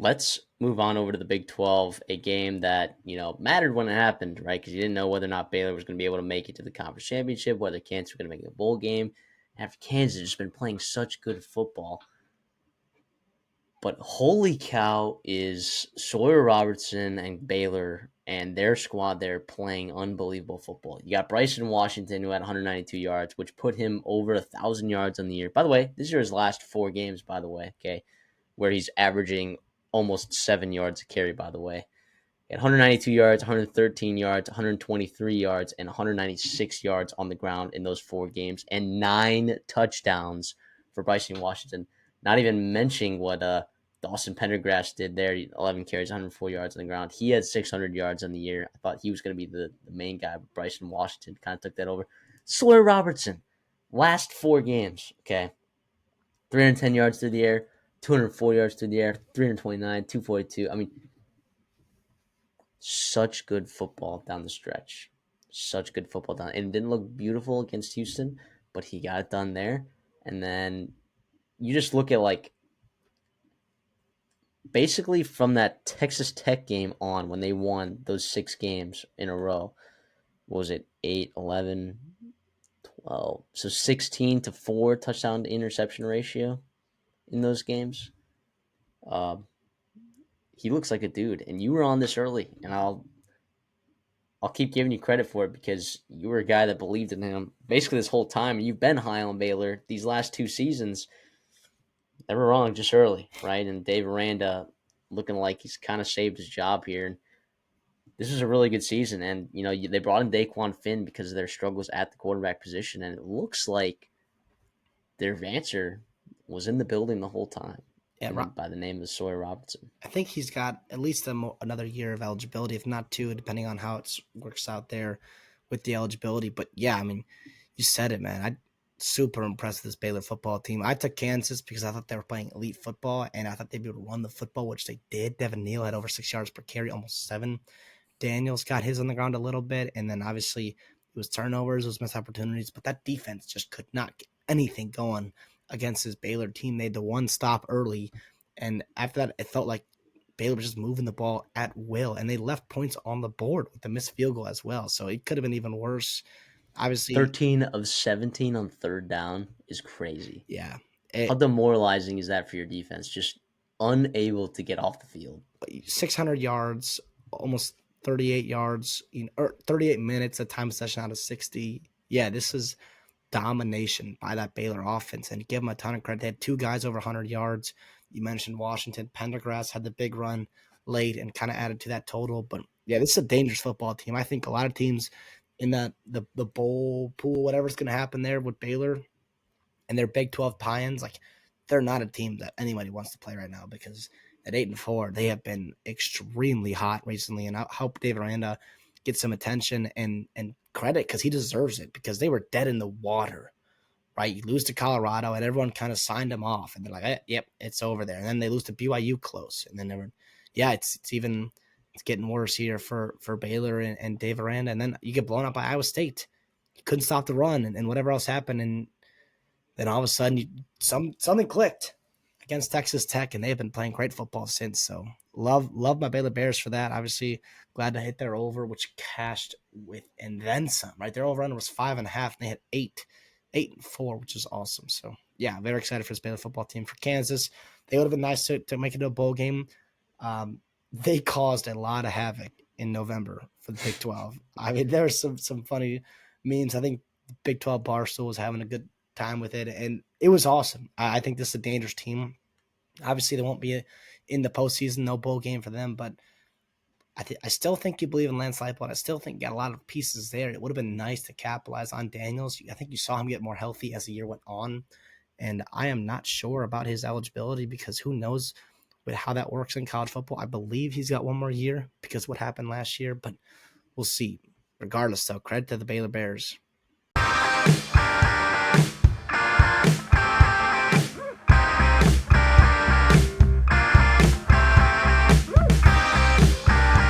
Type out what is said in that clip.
Let's move on over to the Big 12, a game that, mattered when it happened, right? Because you didn't know whether or not Baylor was going to be able to make it to the conference championship, whether Kansas was going to make the bowl game. After Kansas has just been playing such good football. But holy cow, is Sawyer Robertson and Baylor and their squad there playing unbelievable football. You got Bryson Washington, who had 192 yards, which put him over 1,000 yards on the year. By the way, this are his last 4 games, by the way, okay, where he's averaging almost 7 yards a carry, by the way. He had 192 yards, 113 yards, 123 yards, and 196 yards on the ground in those 4 games, and 9 touchdowns for Bryson Washington. Not even mentioning what Dawson Pendergrass did there, 11 carries, 104 yards on the ground. He had 600 yards on the year. I thought he was going to be the main guy, but Bryson Washington kind of took that over. Sawyer Robertson, last 4 games, okay, 310 yards through the air, 204 yards through the air, 329, 242. I mean, such good football down the stretch. Such good football down. And it didn't look beautiful against Houston, but he got it done there. And then you just look at basically from that Texas Tech game on when they won those 6 games in a row. What was it? 8, 11, 12. So 16-4 touchdown to interception ratio in those games. He looks like a dude. And you were on this early, and I'll keep giving you credit for it because you were a guy that believed in him basically this whole time. You've been high on Baylor these last 2 seasons. Never wrong, just early, right? And Dave Aranda looking like he's kind of saved his job here. And this is a really good season. And, they brought in Daquan Finn because of their struggles at the quarterback position. And it looks like their answer was in the building the whole time. Yeah, By the name of Sawyer Robertson. I think he's got at least another year of eligibility, if not 2, depending on how it works out there with the eligibility. But yeah, I mean, you said it, man. I'm super impressed with this Baylor football team. I took Kansas because I thought they were playing elite football, and I thought they'd be able to run the football, which they did. Devin Neal had over 6 yards per carry, almost 7. Daniels got his on the ground a little bit, and then obviously it was turnovers, it was missed opportunities, but that defense just could not get anything going against this Baylor team. They had the one stop early, and after that, it felt like Baylor was just moving the ball at will, and they left points on the board with the missed field goal as well. So it could have been even worse. Obviously, 13 of 17 on third down is crazy. yeah. How demoralizing is that for your defense? Just unable to get off the field. 600 yards, almost 38 yards, or 38 minutes, a time possession out of 60. Yeah, this is domination by that Baylor offense, and give them a ton of credit. They had 2 guys over 100 yards. You mentioned Washington. Pendergrass had the big run late and kind of added to that total. But yeah, this is a dangerous football team. I think a lot of teams in the bowl pool, whatever's going to happen there with Baylor and their Big 12 tie-ins, they're not a team that anybody wants to play right now because at 8-4, they have been extremely hot recently. And I hope Dave Aranda gets some attention and credit because he deserves it because they were dead in the water. Right, you lose to Colorado, and everyone kind of signed them off, and they're like, "Yep, it's over there." And then they lose to BYU close, and then they were, it's getting worse here for Baylor and Dave Aranda, and then you get blown up by Iowa State. You couldn't stop the run, and whatever else happened, and then all of a sudden, something clicked against Texas Tech, and they've been playing great football since. So love my Baylor Bears for that. Obviously, glad to hit their over, which cashed with and then some. Right, their over-under was 5.5, and they had 8-4, which is awesome. So, yeah, very excited for this Baylor football team. For Kansas, they would have been nice to make it to a bowl game. They caused a lot of havoc in November for the Big 12. I mean, there were some funny memes. I think the Big 12 Barstool was having a good time with it, and it was awesome. I think this is a dangerous team. Obviously, they won't be in the postseason, no bowl game for them, but I still think you believe in Lance Leipold. I still think you got a lot of pieces there. It would have been nice to capitalize on Daniels. I think you saw him get more healthy as the year went on, and I am not sure about his eligibility because who knows with how that works in college football. I believe he's got one more year because of what happened last year, but we'll see. Regardless, though, credit to the Baylor Bears.